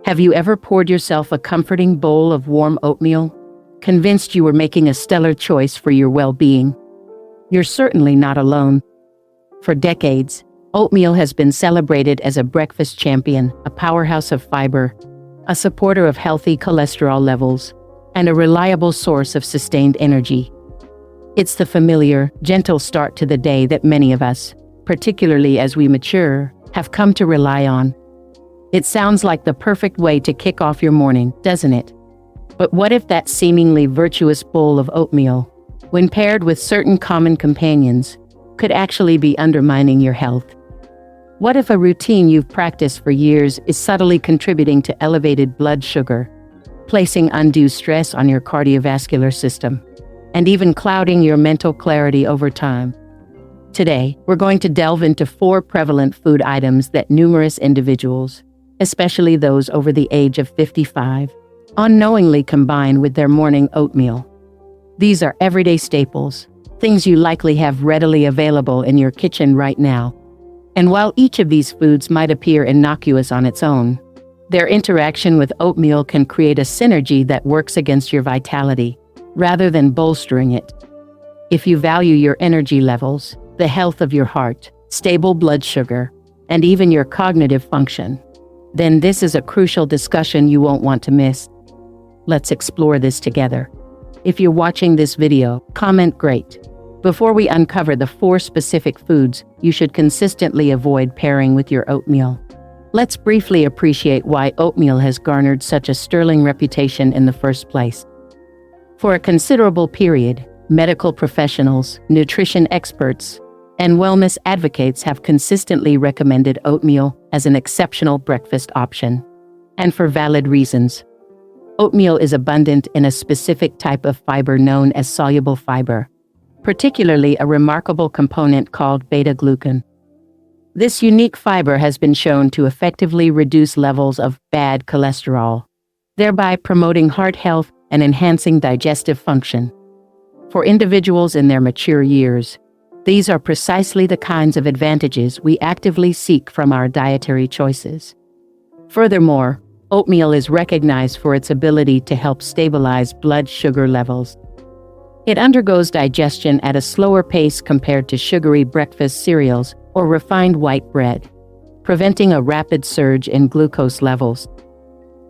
Have you ever poured yourself a comforting bowl of warm oatmeal, convinced you were making a stellar choice for your well-being? You're certainly not alone. For decades, oatmeal has been celebrated as a breakfast champion, a powerhouse of fiber, a supporter of healthy cholesterol levels, and a reliable source of sustained energy. It's the familiar, gentle start to the day that many of us, particularly as we mature, have come to rely on. It sounds like the perfect way to kick off your morning, doesn't it? But what if that seemingly virtuous bowl of oatmeal, when paired with certain common companions, could actually be undermining your health? What if a routine you've practiced for years is subtly contributing to elevated blood sugar, placing undue stress on your cardiovascular system, and even clouding your mental clarity over time? Today, we're going to delve into 4 prevalent food items that numerous individuals, especially those over the age of 55, unknowingly combine with their morning oatmeal. These are everyday staples, things you likely have readily available in your kitchen right now. And while each of these foods might appear innocuous on its own, their interaction with oatmeal can create a synergy that works against your vitality, rather than bolstering it. If you value your energy levels, the health of your heart, stable blood sugar, and even your cognitive function, then this is a crucial discussion you won't want to miss. Let's explore this together. If you're watching this video, comment "Great." Before we uncover the 4 specific foods you should consistently avoid pairing with your oatmeal, let's briefly appreciate why oatmeal has garnered such a sterling reputation in the first place. For a considerable period, medical professionals, nutrition experts, and wellness advocates have consistently recommended oatmeal as an exceptional breakfast option, and for valid reasons. Oatmeal is abundant in a specific type of fiber known as soluble fiber, particularly a remarkable component called beta-glucan. This unique fiber has been shown to effectively reduce levels of bad cholesterol, thereby promoting heart health and enhancing digestive function. For individuals in their mature years, these are precisely the kinds of advantages we actively seek from our dietary choices. Furthermore, oatmeal is recognized for its ability to help stabilize blood sugar levels. It undergoes digestion at a slower pace compared to sugary breakfast cereals or refined white bread, preventing a rapid surge in glucose levels.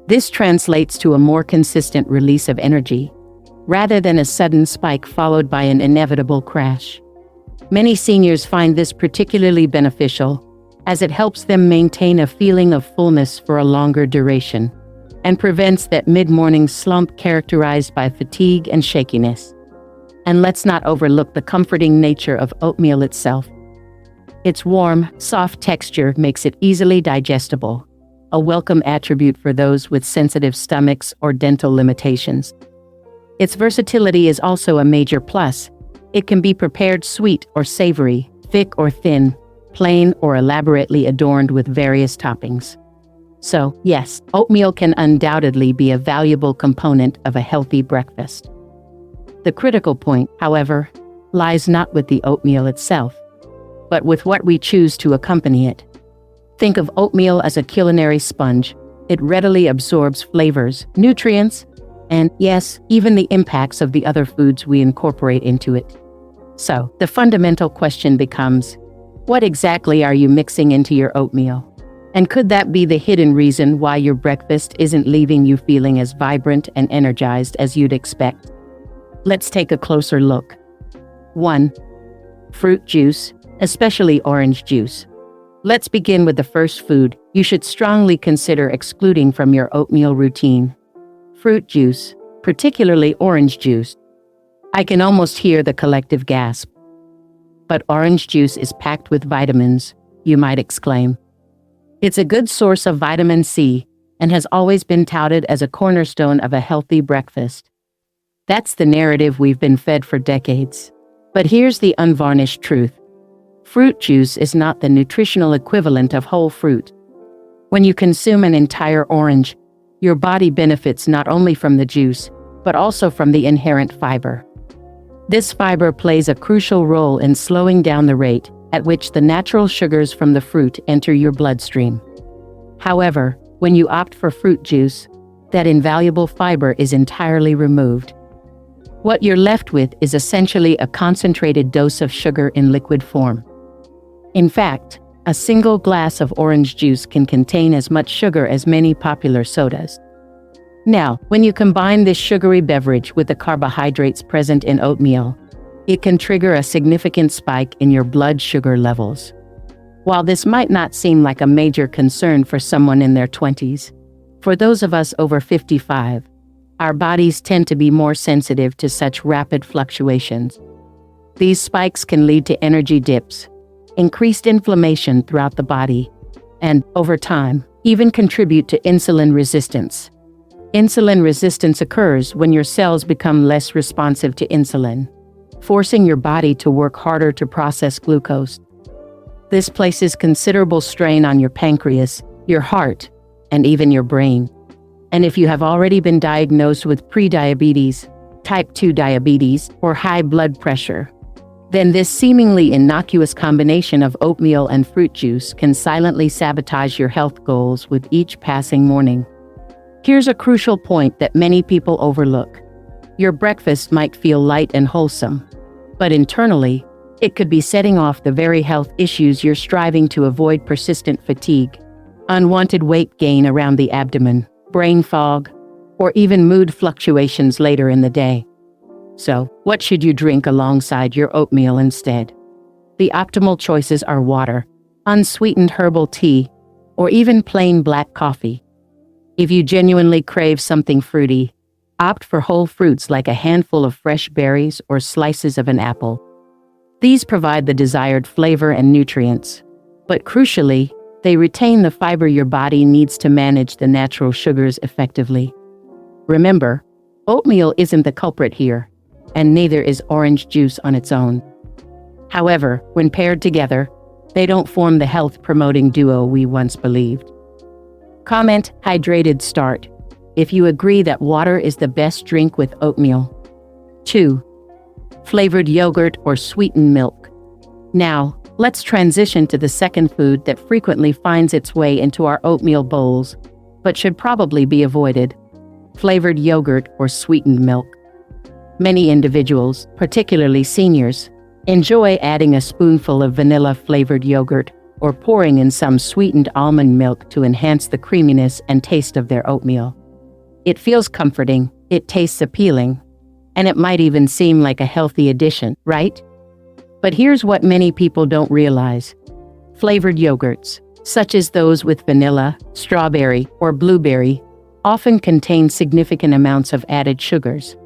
This translates to a more consistent release of energy, rather than a sudden spike followed by an inevitable crash. Many seniors find this particularly beneficial, as it helps them maintain a feeling of fullness for a longer duration, and prevents that mid-morning slump characterized by fatigue and shakiness. And let's not overlook the comforting nature of oatmeal itself. Its warm, soft texture makes it easily digestible, a welcome attribute for those with sensitive stomachs or dental limitations. Its versatility is also a major plus. It can be prepared sweet or savory, thick or thin, plain or elaborately adorned with various toppings. So, yes, oatmeal can undoubtedly be a valuable component of a healthy breakfast. The critical point, however, lies not with the oatmeal itself, but with what we choose to accompany it. Think of oatmeal as a culinary sponge. It readily absorbs flavors, nutrients, and, yes, even the impacts of the other foods we incorporate into it. So, the fundamental question becomes, what exactly are you mixing into your oatmeal? And could that be the hidden reason why your breakfast isn't leaving you feeling as vibrant and energized as you'd expect? Let's take a closer look. 1. Fruit juice, especially orange juice. Let's begin with the first food you should strongly consider excluding from your oatmeal routine: fruit juice, particularly orange juice. I can almost hear the collective gasp. But orange juice is packed with vitamins, you might exclaim. It's a good source of vitamin C and has always been touted as a cornerstone of a healthy breakfast. That's the narrative we've been fed for decades. But here's the unvarnished truth. Fruit juice is not the nutritional equivalent of whole fruit. When you consume an entire orange, your body benefits not only from the juice, but also from the inherent fiber. This fiber plays a crucial role in slowing down the rate at which the natural sugars from the fruit enter your bloodstream. However, When you opt for fruit juice, that invaluable fiber is entirely removed. What you're left with is essentially a concentrated dose of sugar in liquid form. In fact, a single glass of orange juice can contain as much sugar as many popular sodas. Now, when you combine this sugary beverage with the carbohydrates present in oatmeal, it can trigger a significant spike in your blood sugar levels. While this might not seem like a major concern for someone in their 20s, for those of us over 55, our bodies tend to be more sensitive to such rapid fluctuations. These spikes can lead to energy dips, increased inflammation throughout the body, and, over time, even contribute to insulin resistance. Insulin resistance occurs when your cells become less responsive to insulin, forcing your body to work harder to process glucose. This places considerable strain on your pancreas, your heart, and even your brain. And if you have already been diagnosed with prediabetes, type 2 diabetes, or high blood pressure, then this seemingly innocuous combination of oatmeal and fruit juice can silently sabotage your health goals with each passing morning. Here's a crucial point that many people overlook. Your breakfast might feel light and wholesome, but internally, it could be setting off the very health issues you're striving to avoid: persistent fatigue, unwanted weight gain around the abdomen, brain fog, or even mood fluctuations later in the day. So, what should you drink alongside your oatmeal instead? The optimal choices are water, unsweetened herbal tea, or even plain black coffee. If you genuinely crave something fruity, opt for whole fruits like a handful of fresh berries or slices of an apple. These provide the desired flavor and nutrients, but crucially, they retain the fiber your body needs to manage the natural sugars effectively. Remember, oatmeal isn't the culprit here, and neither is orange juice on its own. However, when paired together, they don't form the health-promoting duo we once believed. Comment hydrated start if you agree that water is the best drink with oatmeal. 2. Flavored yogurt or sweetened milk. Now, let's transition to the second food that frequently finds its way into our oatmeal bowls, but should probably be avoided: flavored yogurt or sweetened milk. Many individuals, particularly seniors, enjoy adding a spoonful of vanilla-flavored yogurt or pouring in some sweetened almond milk to enhance the creaminess and taste of their oatmeal. It feels comforting, it tastes appealing, and it might even seem like a healthy addition, right? But here's what many people don't realize. Flavored yogurts, such as those with vanilla, strawberry, or blueberry, often contain significant amounts of added sugars.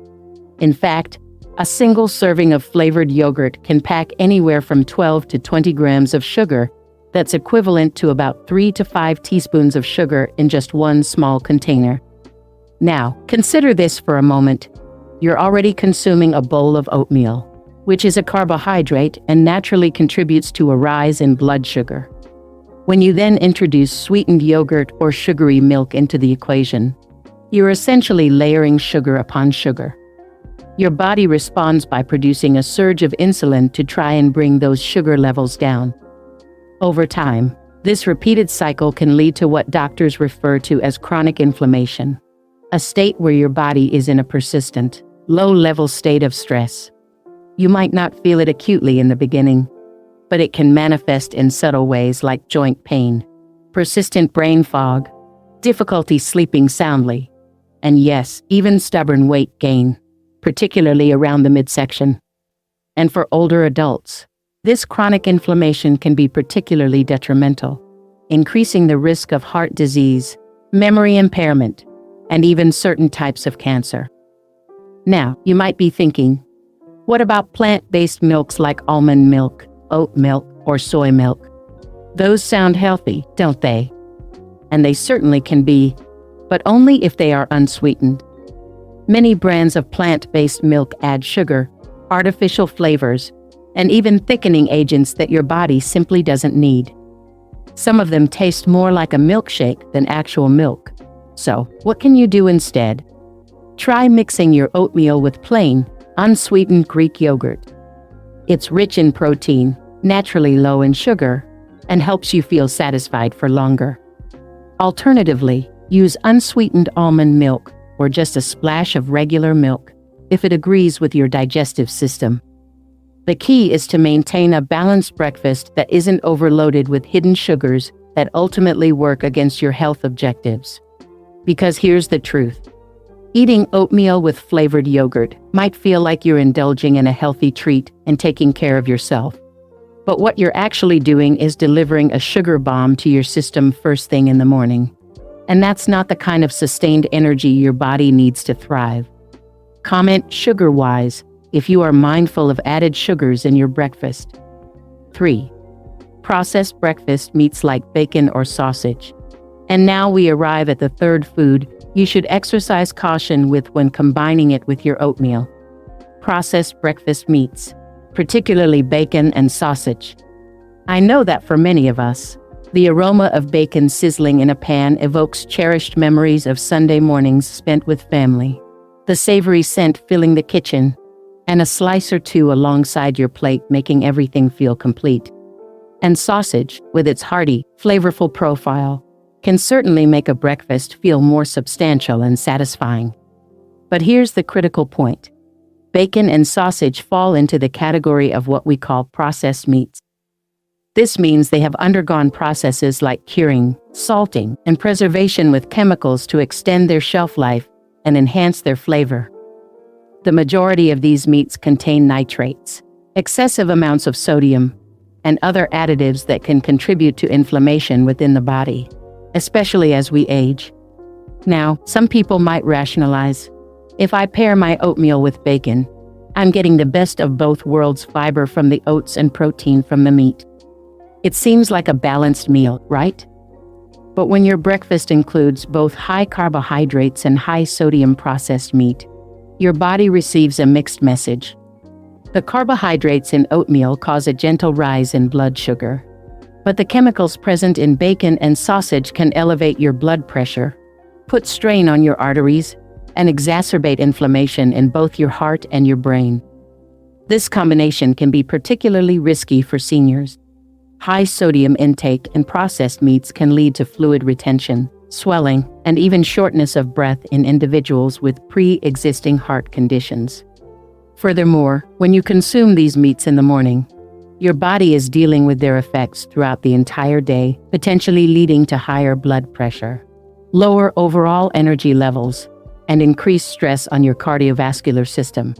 In fact, a single serving of flavored yogurt can pack anywhere from 12 to 20 grams of sugar. That's equivalent to about 3 to 5 teaspoons of sugar in just one small container. Now, consider this for a moment. You're already consuming a bowl of oatmeal, which is a carbohydrate and naturally contributes to a rise in blood sugar. When you then introduce sweetened yogurt or sugary milk into the equation, you're essentially layering sugar upon sugar. Your body responds by producing a surge of insulin to try and bring those sugar levels down. Over time, this repeated cycle can lead to what doctors refer to as chronic inflammation, a state where your body is in a persistent, low-level state of stress. You might not feel it acutely in the beginning, but it can manifest in subtle ways like joint pain, persistent brain fog, difficulty sleeping soundly, and yes, even stubborn weight gain, particularly around the midsection. And for older adults, this chronic inflammation can be particularly detrimental, increasing the risk of heart disease, memory impairment, and even certain types of cancer. Now, you might be thinking, what about plant-based milks like almond milk, oat milk, or soy milk? Those sound healthy, don't they? And they certainly can be, but only if they are unsweetened. Many brands of plant-based milk add sugar, artificial flavors, and even thickening agents that your body simply doesn't need. Some of them taste more like a milkshake than actual milk. So, what can you do instead? Try mixing your oatmeal with plain, unsweetened Greek yogurt. It's rich in protein, naturally low in sugar, and helps you feel satisfied for longer. Alternatively, Use unsweetened almond milk or just a splash of regular milk if it agrees with your digestive system. The key is to maintain a balanced breakfast that isn't overloaded with hidden sugars that ultimately work against your health objectives. Because here's the truth. Eating oatmeal with flavored yogurt might feel like you're indulging in a healthy treat and taking care of yourself. But what you're actually doing is delivering a sugar bomb to your system first thing in the morning. And that's not the kind of sustained energy your body needs to thrive. Comment sugar-wise if you are mindful of added sugars in your breakfast. 3. Processed breakfast meats like bacon or sausage. And now we arrive at the third food you should exercise caution with when combining it with your oatmeal. Processed breakfast meats, particularly bacon and sausage. I know that for many of us, the aroma of bacon sizzling in a pan evokes cherished memories of Sunday mornings spent with family, the savory scent filling the kitchen, and a slice or two alongside your plate making everything feel complete. And sausage, with its hearty, flavorful profile, can certainly make a breakfast feel more substantial and satisfying. But here's the critical point. Bacon and sausage fall into the category of what we call processed meats. This means they have undergone processes like curing, salting, and preservation with chemicals to extend their shelf life and enhance their flavor. The majority of these meats contain nitrates, excessive amounts of sodium, and other additives that can contribute to inflammation within the body, especially as we age. Now, some people might rationalize, if I pair my oatmeal with bacon, I'm getting the best of both worlds: fiber from the oats and protein from the meat. It seems like a balanced meal, right? But when your breakfast includes both high carbohydrates and high sodium processed meat, your body receives a mixed message. The carbohydrates in oatmeal cause a gentle rise in blood sugar, but the chemicals present in bacon and sausage can elevate your blood pressure, put strain on your arteries, and exacerbate inflammation in both your heart and your brain. This combination can be particularly risky for seniors. High sodium intake in processed meats can lead to fluid retention, swelling, and even shortness of breath in individuals with pre-existing heart conditions. Furthermore, when you consume these meats in the morning, your body is dealing with their effects throughout the entire day, potentially leading to higher blood pressure, lower overall energy levels, and increased stress on your cardiovascular system.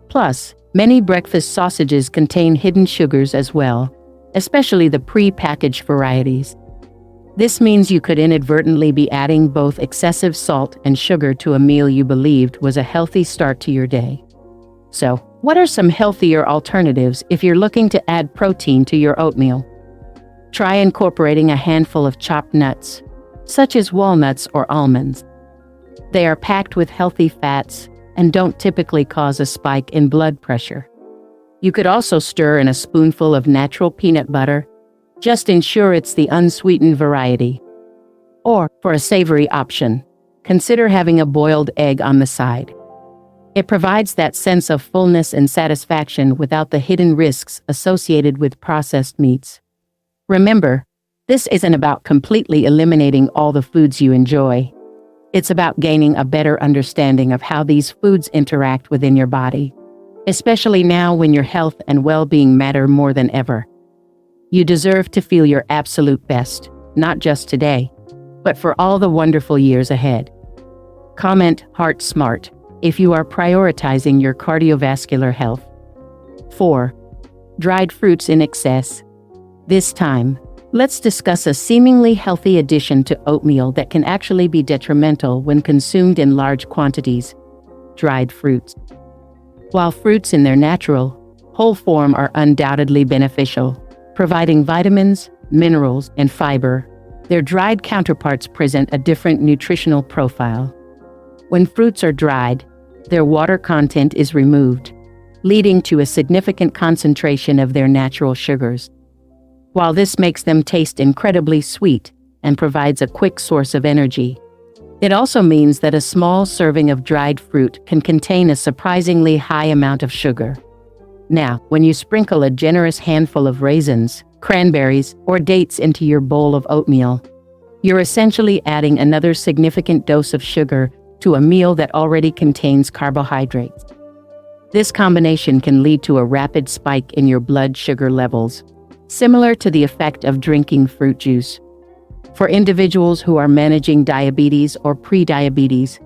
Plus, many breakfast sausages contain hidden sugars as well, especially the pre-packaged varieties. This means you could inadvertently be adding both excessive salt and sugar to a meal you believed was a healthy start to your day. So, what are some healthier alternatives if you're looking to add protein to your oatmeal? Try incorporating a handful of chopped nuts, such as walnuts or almonds. They are packed with healthy fats and don't typically cause a spike in blood pressure. You could also stir in a spoonful of natural peanut butter. Just ensure it's the unsweetened variety. Or, for a savory option, consider having a boiled egg on the side. It provides that sense of fullness and satisfaction without the hidden risks associated with processed meats. Remember, this isn't about completely eliminating all the foods you enjoy. It's about gaining a better understanding of how these foods interact within your body, especially now when your health and well-being matter more than ever. You deserve to feel your absolute best, not just today, but for all the wonderful years ahead. Comment Heart Smart if you are prioritizing your cardiovascular health. 4. Dried fruits in excess. This time, let's discuss a seemingly healthy addition to oatmeal that can actually be detrimental when consumed in large quantities: dried fruits. While fruits in their natural, whole form are undoubtedly beneficial, providing vitamins, minerals, and fiber, their dried counterparts present a different nutritional profile. When fruits are dried, their water content is removed, leading to a significant concentration of their natural sugars. While this makes them taste incredibly sweet and provides a quick source of energy, it also means that a small serving of dried fruit can contain a surprisingly high amount of sugar. Now, when you sprinkle a generous handful of raisins, cranberries, or dates into your bowl of oatmeal, You're essentially adding another significant dose of sugar to a meal that already contains carbohydrates. This combination can lead to a rapid spike in your blood sugar levels, similar to the effect of drinking fruit juice. For individuals who are managing diabetes or prediabetes,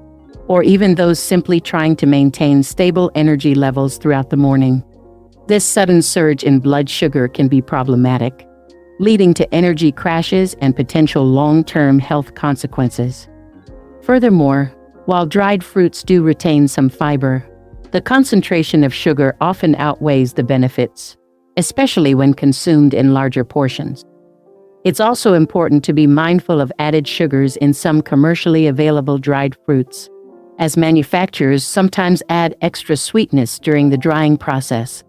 or even those simply trying to maintain stable energy levels throughout the morning, this sudden surge in blood sugar can be problematic, leading to energy crashes and potential long-term health consequences. Furthermore, while dried fruits do retain some fiber, the concentration of sugar often outweighs the benefits, especially when consumed in larger portions. It's also important to be mindful of added sugars in some commercially available dried fruits, as manufacturers sometimes add extra sweetness during the drying process.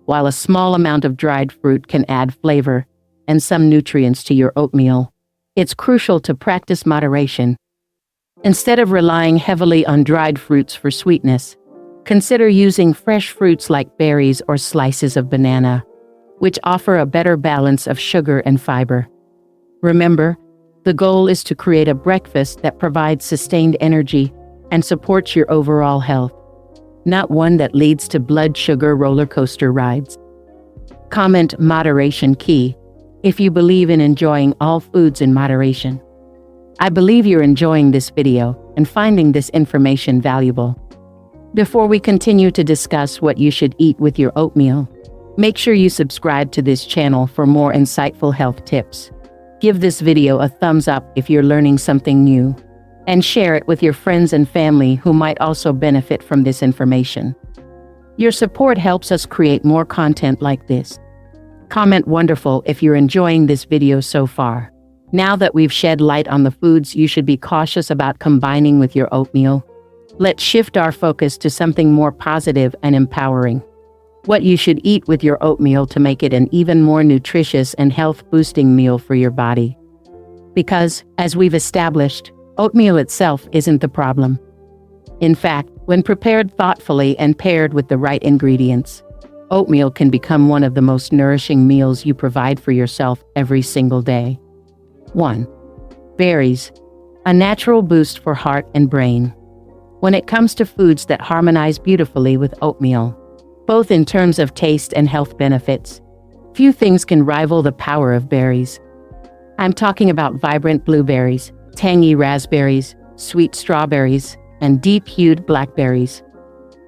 While a small amount of dried fruit can add flavor and some nutrients to your oatmeal, it's crucial to practice moderation. Instead of relying heavily on dried fruits for sweetness, consider using fresh fruits like berries or slices of banana, which offer a better balance of sugar and fiber. Remember, the goal is to create a breakfast that provides sustained energy and supports your overall health, not one that leads to blood sugar roller coaster rides. Comment moderation key if you believe in enjoying all foods in moderation. I believe you're enjoying this video and finding this information valuable. Before we continue to discuss what you should eat with your oatmeal, make sure you subscribe to this channel for more insightful health tips. Give this video a thumbs up if you're learning something new, and share it with your friends and family who might also benefit from this information. Your support helps us create more content like this. Comment wonderful if you're enjoying this video so far. Now that we've shed light on the foods you should be cautious about combining with your oatmeal, let's shift our focus to something more positive and empowering. What you should eat with your oatmeal to make it an even more nutritious and health-boosting meal for your body. Because, as we've established, oatmeal itself isn't the problem. In fact, when prepared thoughtfully and paired with the right ingredients, oatmeal can become one of the most nourishing meals you provide for yourself every single day. 1. Berries, a natural boost for heart and brain. When it comes to foods that harmonize beautifully with oatmeal, both in terms of taste and health benefits, few things can rival the power of berries. I'm talking about vibrant blueberries, tangy raspberries, sweet strawberries, and deep-hued blackberries.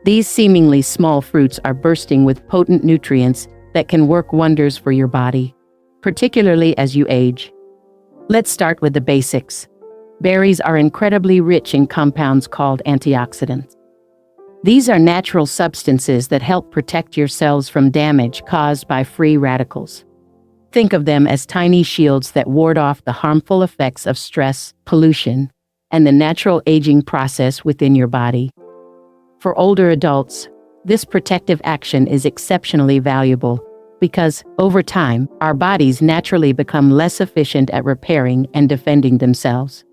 These seemingly small fruits are bursting with potent nutrients that can work wonders for your body, particularly as you age. Let's start with the basics. Berries are incredibly rich in compounds called antioxidants. These are natural substances that help protect your cells from damage caused by free radicals. Think of them as tiny shields that ward off the harmful effects of stress, pollution, and the natural aging process within your body. For older adults, this protective action is exceptionally valuable because, over time, our bodies naturally become less efficient at repairing and defending themselves.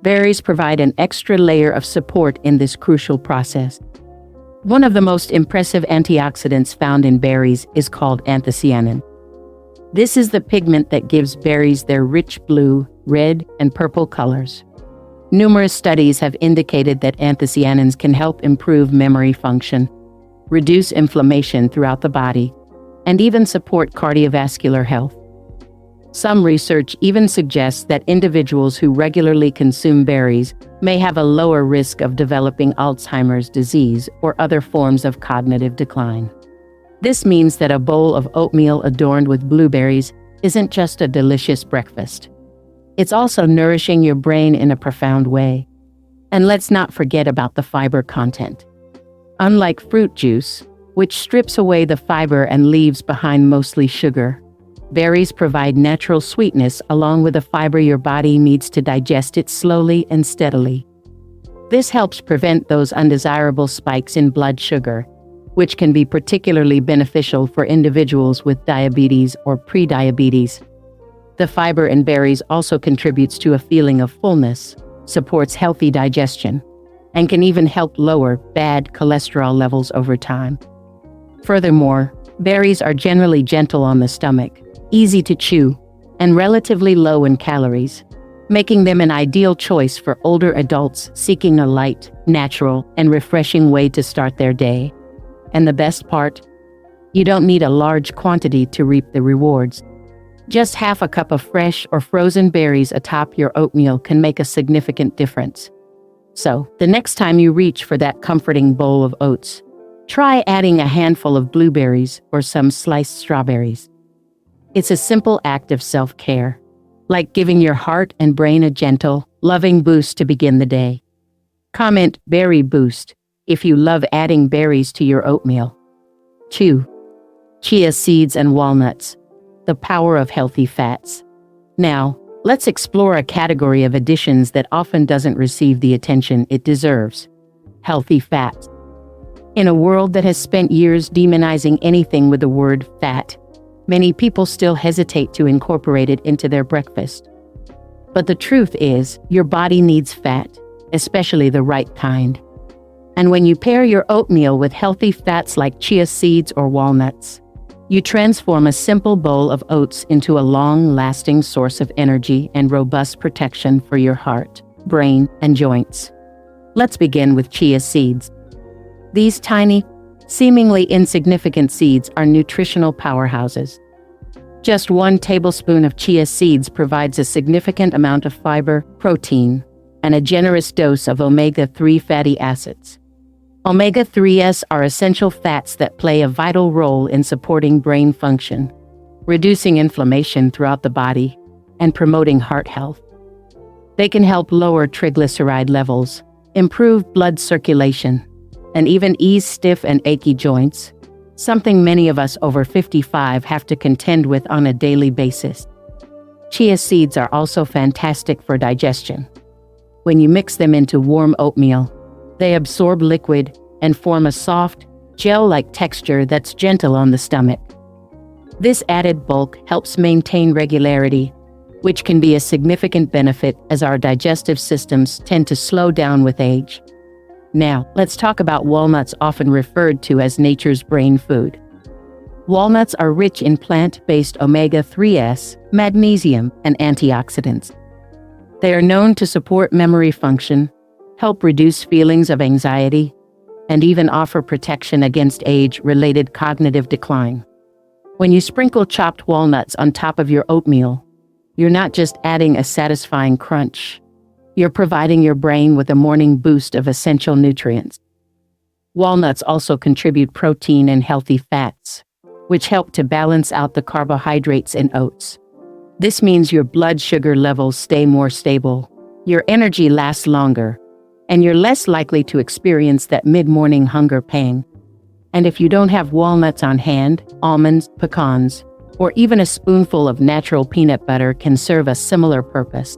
Berries provide an extra layer of support in this crucial process. One of the most impressive antioxidants found in berries is called anthocyanin. This is the pigment that gives berries their rich blue, red, and purple colors. Numerous studies have indicated that anthocyanins can help improve memory function, reduce inflammation throughout the body, and even support cardiovascular health. Some research even suggests that individuals who regularly consume berries may have a lower risk of developing Alzheimer's disease or other forms of cognitive decline. This means that a bowl of oatmeal adorned with blueberries isn't just a delicious breakfast. It's also nourishing your brain in a profound way. And let's not forget about the fiber content. Unlike fruit juice, which strips away the fiber and leaves behind mostly sugar, berries provide natural sweetness along with the fiber your body needs to digest it slowly and steadily. This helps prevent those undesirable spikes in blood sugar, which can be particularly beneficial for individuals with diabetes or prediabetes. The fiber in berries also contributes to a feeling of fullness, supports healthy digestion, and can even help lower bad cholesterol levels over time. Furthermore, berries are generally gentle on the stomach, easy to chew, and relatively low in calories. making them an ideal choice for older adults seeking a light, natural, and refreshing way to start their day. And the best part? You don't need a large quantity to reap the rewards. Just half a cup of fresh or frozen berries atop your oatmeal can make a significant difference. So, the next time you reach for that comforting bowl of oats, try adding a handful of blueberries or some sliced strawberries. It's a simple act of self-care, like giving your heart and brain a gentle, loving boost to begin the day. Comment "berry boost" if you love adding berries to your oatmeal. 2. Chia seeds and walnuts. The power of healthy fats. Now, let's explore a category of additions that often doesn't receive the attention it deserves. Healthy fats. In a world that has spent years demonizing anything with the word fat, many people still hesitate to incorporate it into their breakfast. But the truth is, your body needs fat, especially the right kind. And when you pair your oatmeal with healthy fats like chia seeds or walnuts, you transform a simple bowl of oats into a long-lasting source of energy and robust protection for your heart, brain, and joints. Let's begin with chia seeds. These tiny, seemingly insignificant seeds are nutritional powerhouses. Just 1 tablespoon of chia seeds provides a significant amount of fiber, protein, and a generous dose of omega-3 fatty acids. Omega-3s are essential fats that play a vital role in supporting brain function, reducing inflammation throughout the body, and promoting heart health. They can help lower triglyceride levels, improve blood circulation, and even ease stiff and achy joints, something many of us over 55 have to contend with on a daily basis. Chia seeds are also fantastic for digestion. When you mix them into warm oatmeal, they absorb liquid and form a soft, gel-like texture that's gentle on the stomach. This added bulk helps maintain regularity, which can be a significant benefit as our digestive systems tend to slow down with age. Now, let's talk about walnuts, often referred to as nature's brain food. Walnuts are rich in plant-based omega-3s, magnesium, and antioxidants. They are known to support memory function, help reduce feelings of anxiety, and even offer protection against age-related cognitive decline. When you sprinkle chopped walnuts on top of your oatmeal, you're not just adding a satisfying crunch. You're providing your brain with a morning boost of essential nutrients. Walnuts also contribute protein and healthy fats, which help to balance out the carbohydrates in oats. This means your blood sugar levels stay more stable, your energy lasts longer, and you're less likely to experience that mid-morning hunger pang. And if you don't have walnuts on hand, almonds, pecans, or even a spoonful of natural peanut butter can serve a similar purpose.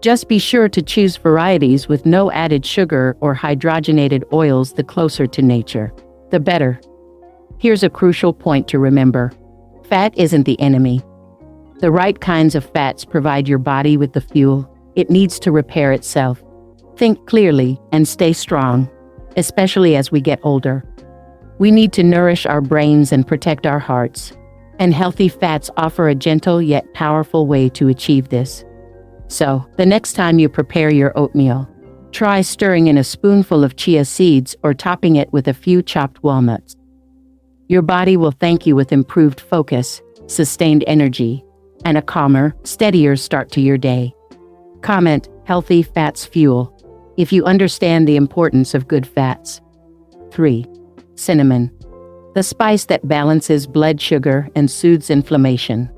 Just be sure to choose varieties with no added sugar or hydrogenated oils. The closer to nature, the better. Here's a crucial point to remember. Fat isn't the enemy. The right kinds of fats provide your body with the fuel it needs to repair itself. Think clearly and stay strong, especially as we get older. We need to nourish our brains and protect our hearts, and healthy fats offer a gentle yet powerful way to achieve this. So, the next time you prepare your oatmeal, try stirring in a spoonful of chia seeds or topping it with a few chopped walnuts. Your body will thank you with improved focus, sustained energy, and a calmer, steadier start to your day. Comment "healthy fats fuel" if you understand the importance of good fats. 3. Cinnamon. The spice that balances blood sugar and soothes inflammation.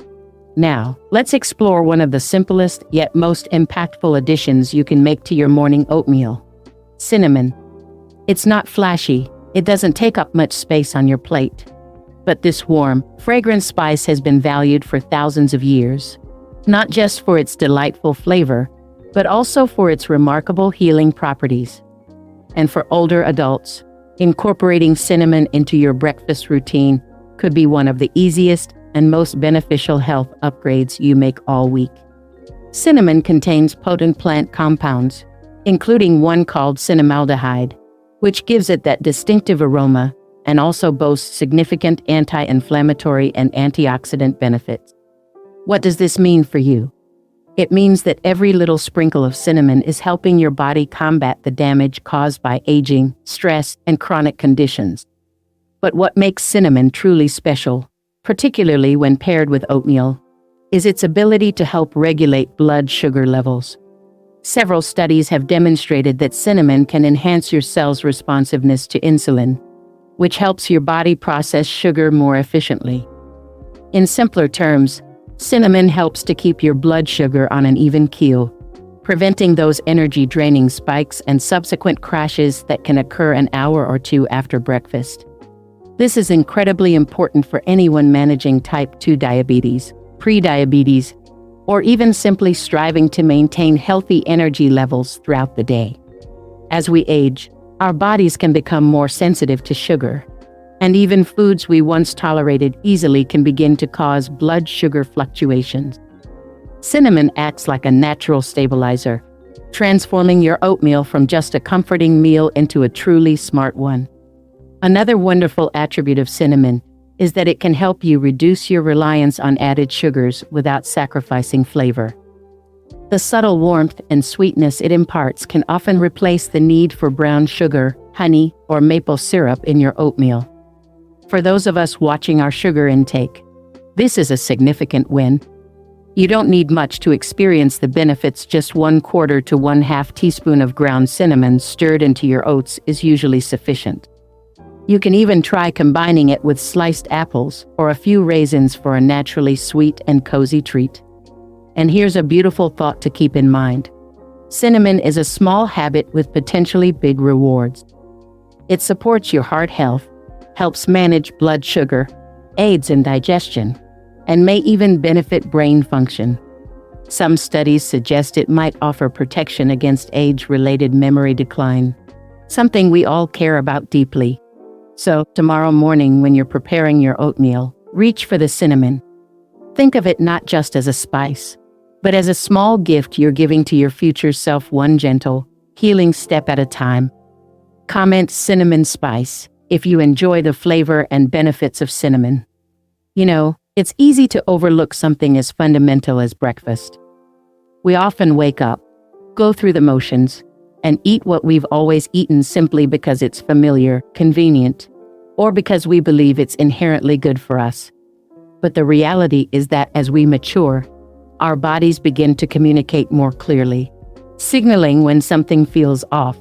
Now, let's explore one of the simplest yet most impactful additions you can make to your morning oatmeal. Cinnamon. It's not flashy, it doesn't take up much space on your plate. But this warm, fragrant spice has been valued for thousands of years, not just for its delightful flavor, but also for its remarkable healing properties. And for older adults, incorporating cinnamon into your breakfast routine could be one of the easiest and most beneficial health upgrades you make all week. Cinnamon contains potent plant compounds, including one called cinnamaldehyde, which gives it that distinctive aroma and also boasts significant anti-inflammatory and antioxidant benefits. What does this mean for you? It means that every little sprinkle of cinnamon is helping your body combat the damage caused by aging, stress, and chronic conditions. But what makes cinnamon truly special, particularly when paired with oatmeal, is its ability to help regulate blood sugar levels. Several studies have demonstrated that cinnamon can enhance your cells' responsiveness to insulin, which helps your body process sugar more efficiently. In simpler terms, cinnamon helps to keep your blood sugar on an even keel, preventing those energy-draining spikes and subsequent crashes that can occur an hour or two after breakfast. This is incredibly important for anyone managing type 2 diabetes, prediabetes, or even simply striving to maintain healthy energy levels throughout the day. As we age, our bodies can become more sensitive to sugar, and even foods we once tolerated easily can begin to cause blood sugar fluctuations. Cinnamon acts like a natural stabilizer, transforming your oatmeal from just a comforting meal into a truly smart one. Another wonderful attribute of cinnamon is that it can help you reduce your reliance on added sugars without sacrificing flavor. The subtle warmth and sweetness it imparts can often replace the need for brown sugar, honey, or maple syrup in your oatmeal. For those of us watching our sugar intake, this is a significant win. You don't need much to experience the benefits. Just 1/4 to 1/2 teaspoon of ground cinnamon stirred into your oats is usually sufficient. You can even try combining it with sliced apples or a few raisins for a naturally sweet and cozy treat. And here's a beautiful thought to keep in mind. Cinnamon is a small habit with potentially big rewards. It supports your heart health, helps manage blood sugar, aids in digestion, and may even benefit brain function. Some studies suggest it might offer protection against age-related memory decline, something we all care about deeply. So, tomorrow morning when you're preparing your oatmeal, reach for the cinnamon. Think of it not just as a spice, but as a small gift you're giving to your future self, one gentle, healing step at a time. Comment cinnamon spice if you enjoy the flavor and benefits of cinnamon. You know, it's easy to overlook something as fundamental as breakfast. We often wake up, go through the motions, and eat what we've always eaten simply because it's familiar, convenient, or because we believe it's inherently good for us. But the reality is that as we mature, our bodies begin to communicate more clearly, signaling when something feels off,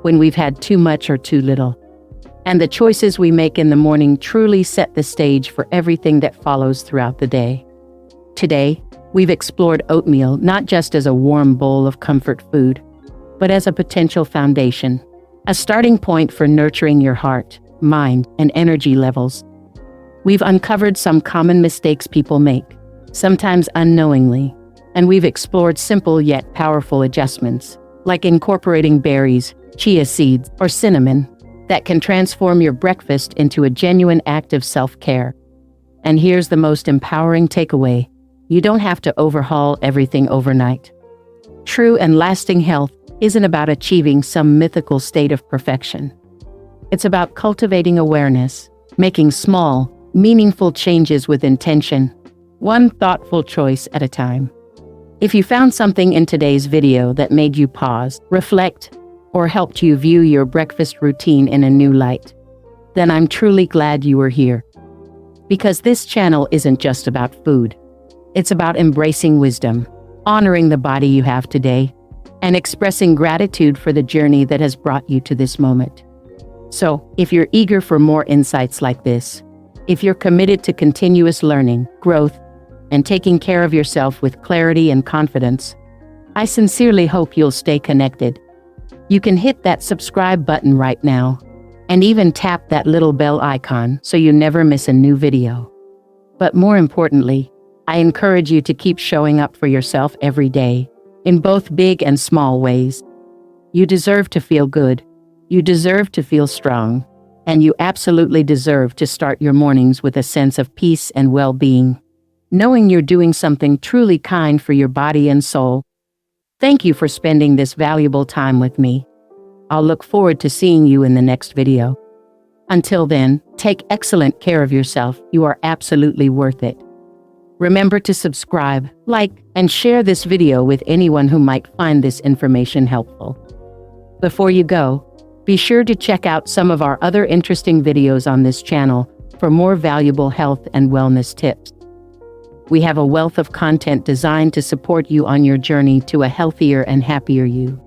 when we've had too much or too little. And the choices we make in the morning truly set the stage for everything that follows throughout the day. Today, we've explored oatmeal not just as a warm bowl of comfort food, but as a potential foundation, a starting point for nurturing your heart, mind, and energy levels. We've uncovered some common mistakes people make, sometimes unknowingly, and we've explored simple yet powerful adjustments, like incorporating berries, chia seeds, or cinnamon, that can transform your breakfast into a genuine act of self-care. And here's the most empowering takeaway: you don't have to overhaul everything overnight. True and lasting health isn't about achieving some mythical state of perfection. It's about cultivating awareness, making small, meaningful changes with intention, one thoughtful choice at a time. If you found something in today's video that made you pause, reflect, or helped you view your breakfast routine in a new light, then I'm truly glad you were here. Because this channel isn't just about food. It's about embracing wisdom, honoring the body you have today, and expressing gratitude for the journey that has brought you to this moment. So, if you're eager for more insights like this, if you're committed to continuous learning, growth, and taking care of yourself with clarity and confidence, I sincerely hope you'll stay connected. You can hit that subscribe button right now, and even tap that little bell icon so you never miss a new video. But more importantly, I encourage you to keep showing up for yourself every day, in both big and small ways. You deserve to feel good, you deserve to feel strong, and you absolutely deserve to start your mornings with a sense of peace and well-being, knowing you're doing something truly kind for your body and soul. Thank you for spending this valuable time with me. I'll look forward to seeing you in the next video. Until then, take excellent care of yourself. You are absolutely worth it. Remember to subscribe, like, and share this video with anyone who might find this information helpful. Before you go, be sure to check out some of our other interesting videos on this channel for more valuable health and wellness tips. We have a wealth of content designed to support you on your journey to a healthier and happier you.